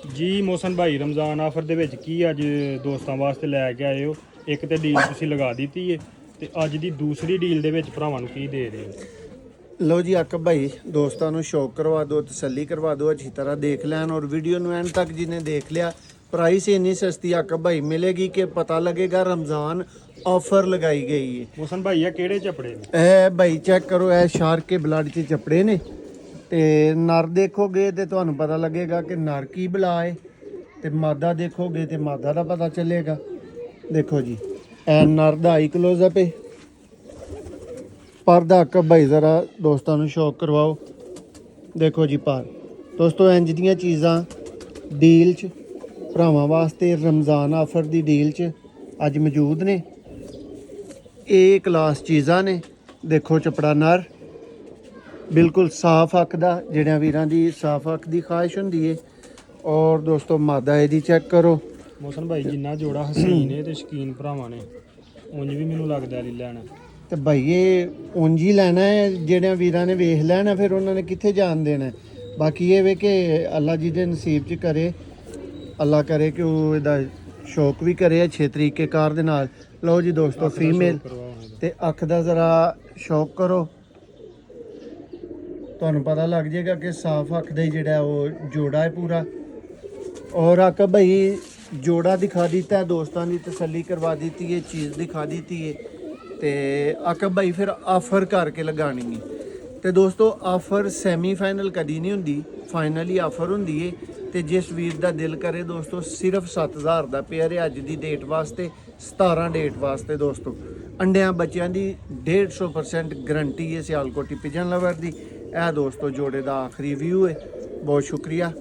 ਜੀ ਮੋਹਸਨ ਭਾਈ ਰਮਜ਼ਾਨ ਆਫਰ ਦੇ ਵਿੱਚ ਕੀ ਅੱਜ ਦੋਸਤਾਂ ਵਾਸਤੇ ਲੈ ਕੇ ਆਏ ਹੋ? ਇੱਕ ਤੇ ਡੀਲ ਤੁਸੀਂ ਲਗਾ ਦਿੱਤੀ ਏ ਤੇ ਅੱਜ ਦੀ ਦੂਸਰੀ ਡੀਲ ਦੇ ਵਿੱਚ ਭਰਾਵਾਂ ਨੂੰ ਕੀ ਦੇ ਰਹੇ ਹੋ? ਲੋ ਜੀ ਆਕਬ ਭਾਈ ਦੋਸਤਾਂ ਨੂੰ ਸ਼ੌਕ ਕਰਵਾ ਦਿਓ, ਤਸੱਲੀ ਕਰਵਾ ਦਿਓ, ਅੱਛੀ ਤਰ੍ਹਾਂ ਦੇਖ ਲੈਣ ਔਰ ਵੀਡੀਓ ਨੂੰ ਐਂਡ ਤੱਕ ਜਿਹਨੇ ਦੇਖ ਲਿਆ। प्राइस इतनी सस्ती आकब भाई मिलेगी कि पता लगेगा रमज़ान ऑफर लगाई गई है। ਮੋਹਸਨ ਭਾਈ ਇਹ ਕਿਹੜੇ ਚੱਪੜੇ ਨੇ? ਇਹ ਭਾਈ ਚੈੱਕ ਕਰੋ, ਇਹ ਸ਼ਾਰਕ ਕੇ ਬਲੱਡ 'ਚ ਚੱਪੜੇ ਨੇ ਤੇ ਨਰ ਦੇਖੋਗੇ ਤੇ ਤੁਹਾਨੂੰ ਪਤਾ ਲੱਗੇਗਾ ਕਿ ਨਰ ਕੀ ਬਲਾ ਹੈ ਤੇ ਮਾਦਾ ਦੇਖੋਗੇ ਤੇ ਮਾਦਾ ਦਾ ਪਤਾ ਚੱਲੇਗਾ। ਦੇਖੋ ਜੀ ਇਹ ਨਰ ਦਾ ਆਈ ਕਲੋਜ਼ਅਪ ਹੈ, ਪਰ ਦਾ ਆਕਬ ਭਾਈ ਜ਼ਰਾ ਦੋਸਤਾਂ ਨੂੰ ਸ਼ੌਕ ਕਰਵਾਓ। ਦੇਖੋ ਜੀ ਪਰ ਦੋਸਤੋ ਇੰਜ ਦੀਆਂ ਚੀਜ਼ਾਂ ਡੀਲ 'ਚ ਭਰਾਵਾਂ ਵਾਸਤੇ ਰਮਜ਼ਾਨ ਆਫਰ ਦੀ ਡੀਲ 'ਚ ਅੱਜ ਮੌਜੂਦ ਨੇ। ਇਹ ਕਲਾਸ ਚੀਜ਼ਾਂ ਨੇ। ਦੇਖੋ ਚਪੜਾ ਨਰ ਬਿਲਕੁਲ ਸਾਫ ਅੱਖ ਦਾ, ਜਿਹੜਿਆਂ ਵੀਰਾਂ ਦੀ ਸਾਫ ਅੱਖ ਦੀ ਖਾਹਿਸ਼ ਹੁੰਦੀ ਏ। ਔਰ ਦੋਸਤੋ ਮਾਦਾ ਇਹਦੀ ਚੈੱਕ ਕਰੋ। ਮੋਹਸਨ ਭਾਈ ਜਿੰਨਾ ਜੋੜਾ ਹਸੀਨ ਹੈ ਤੇ ਸ਼ਕੀਨ ਭਰਾਵਾਂ ਨੇ ਉਂਝ ਵੀ ਮੈਨੂੰ ਲੱਗਦਾ ਲੈ ਲੈਣਾ ਤੇ ਭਾਈ ਇਹ ਉਂਝ ਹੀ ਲੈਣਾ ਹੈ, ਜਿਹੜਿਆਂ ਵੀਰਾਂ ਨੇ ਵੇਖ ਲੈਣਾ ਫਿਰ ਉਹਨਾਂ ਨੇ ਕਿੱਥੇ ਜਾਣ ਦੇਣਾ। ਬਾਕੀ ਇਹ ਵੇ ਕਿ ਅੱਲਾ ਜੀ ਦੇ ਨਸੀਬ 'ਚ ਕਰੇ, ਅੱਲਾ ਕਰੇ ਕਿ ਉਹ ਇਹਦਾ ਸ਼ੌਕ ਵੀ ਕਰੇ ਅੱਛੇ ਤਰੀਕੇ ਕਾਰ ਦੇ ਨਾਲ। ਲਓ ਜੀ ਦੋਸਤੋ ਫੀਮੇਲ ਤੇ ਅੱਖ ਦਾ ਜ਼ਰਾ ਸ਼ੌਕ ਕਰੋ, ਤੁਹਾਨੂੰ ਪਤਾ ਲੱਗ ਜਾਏਗਾ ਕਿ ਸਾਫ ਅੱਖ ਦਾ ਹੀ ਜਿਹੜਾ ਉਹ ਜੋੜਾ ਹੈ ਪੂਰਾ। ਔਰ ਆਕਬ ਭਾਈ ਜੋੜਾ ਦਿਖਾ ਦਿੱਤਾ ਹੈ, ਦੋਸਤਾਂ ਦੀ ਤਸੱਲੀ ਕਰਵਾ ਦਿੱਤੀ ਹੈ, ਚੀਜ਼ ਦਿਖਾ ਦਿੱਤੀ ਹੈ ਤੇ ਆਕਬ ਭਾਈ ਫਿਰ ਆਫਰ ਕਰਕੇ ਲਗਾਣੀ ਹੈ। ਤੇ ਦੋਸਤੋ ਆਫਰ ਸੈਮੀ ਫਾਈਨਲ ਕਦੀ ਨਹੀਂ ਹੁੰਦੀ, ਫਾਈਨਲ ਹੀ ਆਫਰ ਹੁੰਦੀ ਹੈ। ਤੇ ਜਿਸ ਵੀਰ ਦਾ ਦਿਲ ਕਰੇ ਦੋਸਤੋ ਸਿਰਫ 7000 ਦਾ ਪੇਅਰ ਹੈ ਅੱਜ ਦੀ ਡੇਟ ਵਾਸਤੇ, 17 ਡੇਟ ਵਾਸਤੇ ਦੋਸਤੋ। ਅੰਡਿਆਂ ਬੱਚਿਆਂ ਦੀ 150% ਗਰੰਟੀ ਹੈ ਸਿਆਲਕੋਟੀ ਪਿਜਨ ਲਵਰ ਦੀ। ਇਹ ਦੋਸਤੋ ਜੋੜੇ ਦਾ ਆਖਰੀ ਵਿਊ ਹੈ। ਬਹੁਤ ਸ਼ੁਕਰੀਆ।